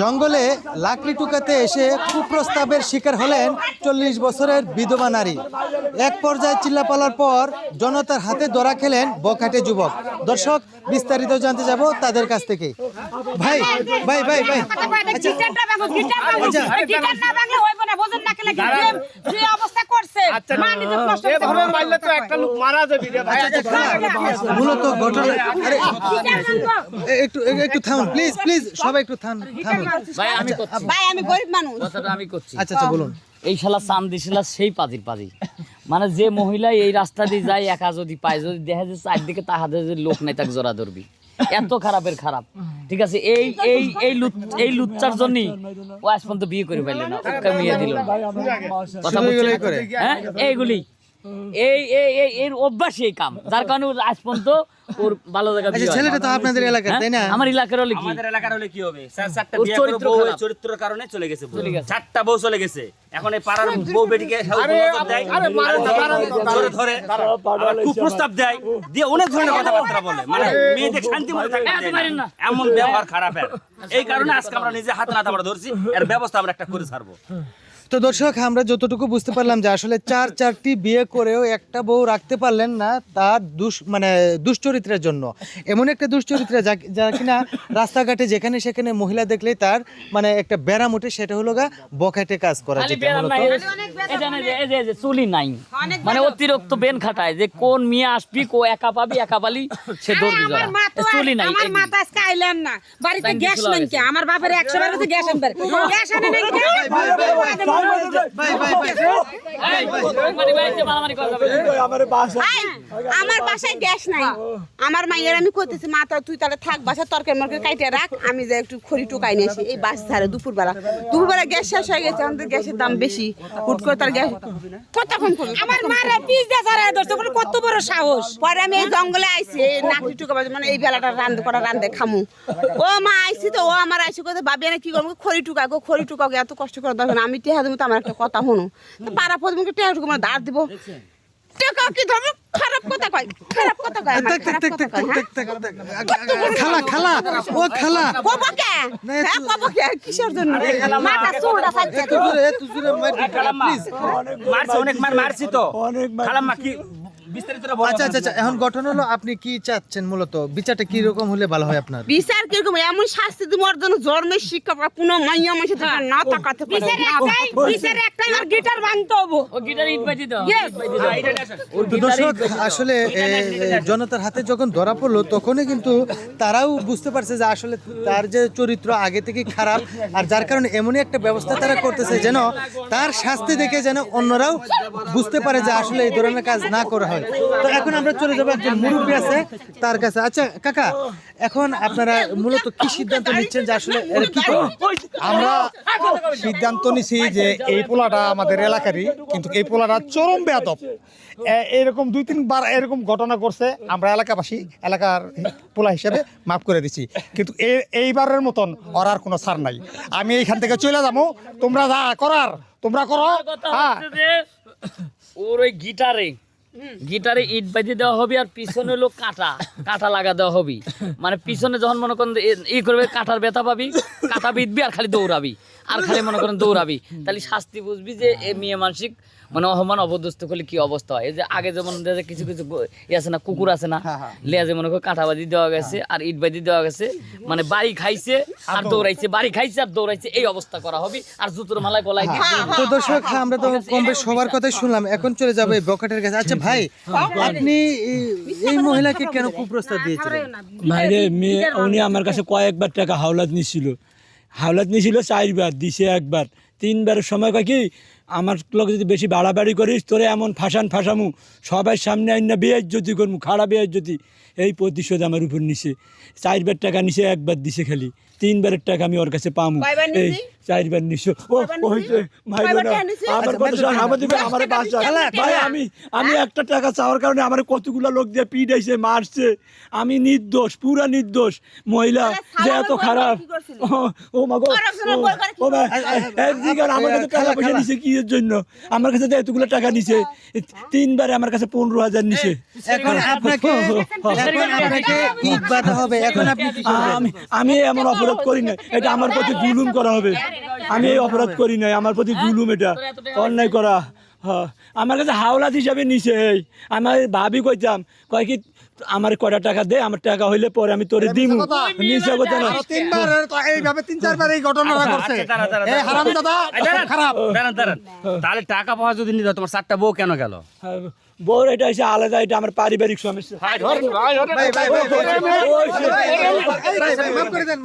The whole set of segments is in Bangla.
জঙ্গলে লাকড়ি টুকাতে এসে কুপ্রস্তাবের শিকার হলেন 40 বছরের বিধবা নারী। এক পর্যায়ে চিল্লাপাল্লার পর জনতার হাতে ধরা খেলেন বখাটে যুবক। দর্শক, বিস্তারিত জানতে যাব তাদের কাছ থেকে। ভাই ভাই ভাই ভাই মূলত ঘটনা একটু থামুন প্লিজ প্লিজ, সবাই একটু থামুন। আমি গরিব মানুষ, আমি করছি। আচ্ছা বলুন। এই শালা চান্দি শালা সেই পাজির পাজি, মানে যে মহিলা এই রাস্তা দিয়ে যায় একা যদি পায়, যদি দেখা যায় চারদিকে তাহাদের যে লোক নাই তাকে জোড়া ধরবি, এত খারাপের খারাপ। ঠিক আছে, এই লুচ্চার জন্যই ও আজ পর্যন্ত বিয়ে করে পাইল না, ওকে মেয়ে দিল না। কথা বলছি, হ্যাঁ এইগুলি এর অভ্যাসই এই কাম, যার কারণে আজ পর্যন্ত ওর ভালো জায়গা। ছেলেটা তো আপনাদের এলাকার, তাই না? আমার এলাকার হলে কি, আমাদের এলাকার হলে কি হবে? চারটা বিয়ে করে বউ চরিত্রের কারণে চলে গেছে, চারটা বউ চলে গেছে। এখন এই পাড়ার বউ বেটিকে ধরে কুপ্রস্তাব দেয়, দিয়ে অনেক ধরনের কথাবার্তা বলে, মানে মেয়েদের শান্তি মতো থাকতে দেয় না, এমন ব্যবহার খারাপ। এই কারণে আজকে আমরা নিজে হাতে নাতে আমরা ধরছি, এর ব্যবস্থা আমরা একটা করে ছাড়বো। তো দর্শক, আমরা যতটুকু বুঝতে পারলাম যে আসলে চারটি বিয়ে করেও একটা বউ রাখতে পারলেন না, তার দুশ্চরিত্রের জন্য। এমন একটা দুশ্চরিত্র যা কিনা রাস্তাঘাটে যেখানে সেখানে মহিলা দেখলেই তার মানে একটা ব্যারাম ওঠে, সেটা হলো গা বখাটে কাজ করা। চুলি নাই, মানে অতিরিক্ত বেন খাটায়, যে কোন মেয়ে আসবি, কো একা পাবি, একা পালি সে ধরবি। চুলি নাই, আমার মাথা আজকে আইলাম না, বাড়িতে গ্যাস নাই কি? আমার বাপের 100 বার হচ্ছে গ্যাস আনবে, গ্যাস আনে নাই কি? আমার বাসায় গ্যাস নাই, আমার মাইয়ের আমি কইতেছি মাথা তুই তাহলে থাক বাসা, তরকারি মরকারি কাইটে রাখ, আমি যে একটু খড়ি টুকাই নিয়ে আসি। এই বাস ছাড়ে দুপুরবেলা গ্যাস শেষ হয়ে গেছে, আমাদের গ্যাসের দাম বেশি, হুট করে তার গ্যাস কতক্ষণ করবো। আমার মারা পিস দিয়ে ছাড়া ধরছে, কত বড় সাহস। পরে আমি এই জঙ্গলে আইছি, এই নাকড়ি টুকা মানে এই বেলাটা রান্ধে খামু। ও মা আইসি তো, ও আমার আইসি কথা ভাবি না কি করবো, খড়ি টুকাও এত কষ্ট করে দরকার আমি টেহা দেবো তো। আমার একটা কথা শুনো, পাড়া প্রতিমকে টেহা টুকু আমার ধার দিব, টেকা কি ধরবো? খারাপ কথা কয়, খারাপ কথা কয়, খালা খালা ও খালা কব কে? হ্যাঁ কব কে? কিসের জন্য মাথা চুলটা ফাটছে? প্লিজ মারছে, অনেক মারছি তো খালাম্মা কি বিস্তারিত বলো। আচ্ছা, এখন ঘটনা হলো আপনি কি চাচ্ছেন, মূলত বিচারটা কি রকম হলে ভালো হয় আপনার? বিচার কিরকম? এমন শাস্তি দিব ওর জন্য জন্মের শিক্ষা কোনো মাইয়া মাসে না তাকাতে পারে। বিচার একটাই, ওর গিটার ভাঙতে হবে, ও গিটার ইট বাজি দাও। তো দর্শক, আসলে জনতার হাতে যখন ধরা পড়লো তখনই কিন্তু তারাও বুঝতে পারছে যে আসলে তার যে চরিত্র আগে থেকে খারাপ, আর যার কারণে এমনই একটা ব্যবস্থা তারা করতেছে যেন তার শাস্তি দেখে যেন অন্যরাও বুঝতে পারে যে আসলে এই ধরনের কাজ না করা হয়। তো এখন আমরা চলে যাবো একজন মুরব্বী আছে তার কাছে। আচ্ছা কাকা, এখন আপনারা মূলত কি সিদ্ধান্ত নিচ্ছেন যে আসলে কি করবেন? আমরা সিদ্ধান্ত নিছি যে এই পোলাটা আমাদের এলাকারই, কিন্তু এই পোলাটা চরম বেয়াদব। এরকম 2-3 বার এরকম ঘটনা করছে, আমরা এলাকাবাসী এলাকার পোলা হিসেবে মাফ করে দিছি, কিন্তু এইবারের মতন ওর আর কোনো ছাড় নাই। আমি এইখান থেকে চলে যাবো, তোমরা যা করার তোমরা করো। ওর ওই গিটারে ইট বাজি দেওয়া হবে, আর পিছনে হলো কাঁটা লাগা দেওয়া হবে। মানে পিছনে যখন মনে করেন ই করবে, কাঁটার ব্যথা পাবি, কাঁটা বিঁধবি আর খালি দৌড়াবি, আর খালি মনে করেন দৌড়াবি, তাহলে শাস্তি বুঝবি যে এ মেয়ে মানসিক মানে অহমান অবদস্থ করলে কি অবস্থা হয়। এই যে আগে যেমন কিছু আছে না, কুকুর আছে না, লেজে মনে করে কাঁটা বাজি দেওয়া গেছে আর ইট বাজি দেওয়া গেছে, মানে বাড়ি খাইছে আর দৌড়াইছে, বাড়ি খাইছে আর দৌড়াইছে, এই অবস্থা করা হবে। আর জুতোর মালায় গলায়। তো দর্শক, আমরা তো কম বেশ সবার কথাই শুনলাম, এখন চলে যাবো এই বখাটের কাছে। আচ্ছা ভাই, আপনি এই মহিলাকে কেন কুপ্রস্তাব দিয়েছিলেন? ভাইরে, মেয়ে উনি আমার কাছে কয়েকবার টাকা হাওলাত নিছিল 4 বার দিছে, একবার 3 বারের সময় কয় কি, আমার লোক যদি বেশি বাড়াবাড়ি করিস তোরে এমন ফাঁসামু, সবাই সামনে আইন না বেইজ্জতি করমু, খারাপ বেইজ্জতি, এই প্রতিশোধ আমার উপর নিছে। 4 বার টাকা নিছে, একবার দিছে খালি, 3 বারের টাকা আমি ওর কাছে পামু। এই 4 বার নিছো। ভাই আমি একটা টাকা চাওয়ার কারণে আমার কতগুলা লোক দিয়ে পিটাইছে, মারছে, আমি নির্দোষ, পুরা নির্দোষ। মহিলা যে এত খারাপ, ও মা গো, ও ভাই আমার কাছে টাকা পয়সা নিছে কি কিসের জন্য? আমার কাছে তো এতগুলো টাকা নিছে, 3 বারে আমার কাছে 15,000 নিছে। এখন আপনাকে ইট বাঁধা হবে, এখন আপনি কি করবেন? আমি এমন অপরাধ করি না, এটা আমার প্রতি জুলুম করা হবে। আমি এই অপরাধ করি নাই, আমার প্রতি জুলুম, এটা অন্যায় করা। হ্যাঁ, আমার কাছে হাওলাত হিসাবে নিছে। আমার ভাবি কইতাম, কয় কি আমার কয়টা টাকা দে, আমার টাকা হইলে পরে আমি তোরে দিমু। নিচে কথা না, 3 বার এইভাবে 3-4 বার এই ঘটনাটা করছে। আচ্ছা, দাঁড়ান। এই হারামজাদা খারাপ। দাঁড়ান। তাহলে টাকা পয়সা যদি নিত, তোমার 4টা বউ কেন গেল? বউর এটা হচ্ছে আলাদা, এটা আমার পারিবারিক সমস্যা। ভাই, মাফ করে দেন,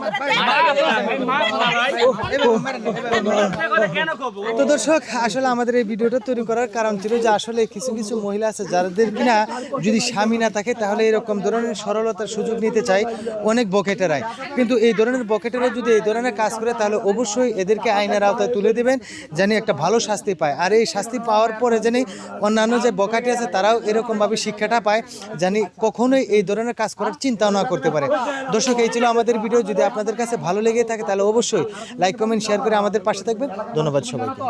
তো দর্শক, আসলে আমাদের এই ভিডিওটা তৈরি করার কারণ ছিল যে আসলে কিছু কিছু মহিলা আছে যাদের কিনা যদি স্বামী না থাকে তাহলে এরকম ধরনের সরলতার সুযোগ নিতে চায় অনেক বকেটেরাই। কিন্তু এই ধরনের বকেটেরা যদি এই ধরনের কাজ করে তাহলে অবশ্যই এদেরকে আইনের আওতায় তুলে দেবেন, জানি একটা ভালো শাস্তি পায়। আর এই শাস্তি পাওয়ার পরে জানি অন্যান্য যে বকাটি আছে তারাও এরকমভাবে শিক্ষাটা পায়, জানি কখনোই এই ধরনের কাজ করার চিন্তাও না করতে পারে। দর্শক, এই ছিল আমাদের ভিডিও। যদি আপনাদের কাছে ভালো লেগে থাকে তাহলে অবশ্যই লাইক, কমেন্ট, শেয়ার করে আমাদের পাশে থাকবেন। ধন্যবাদ সবাইকে।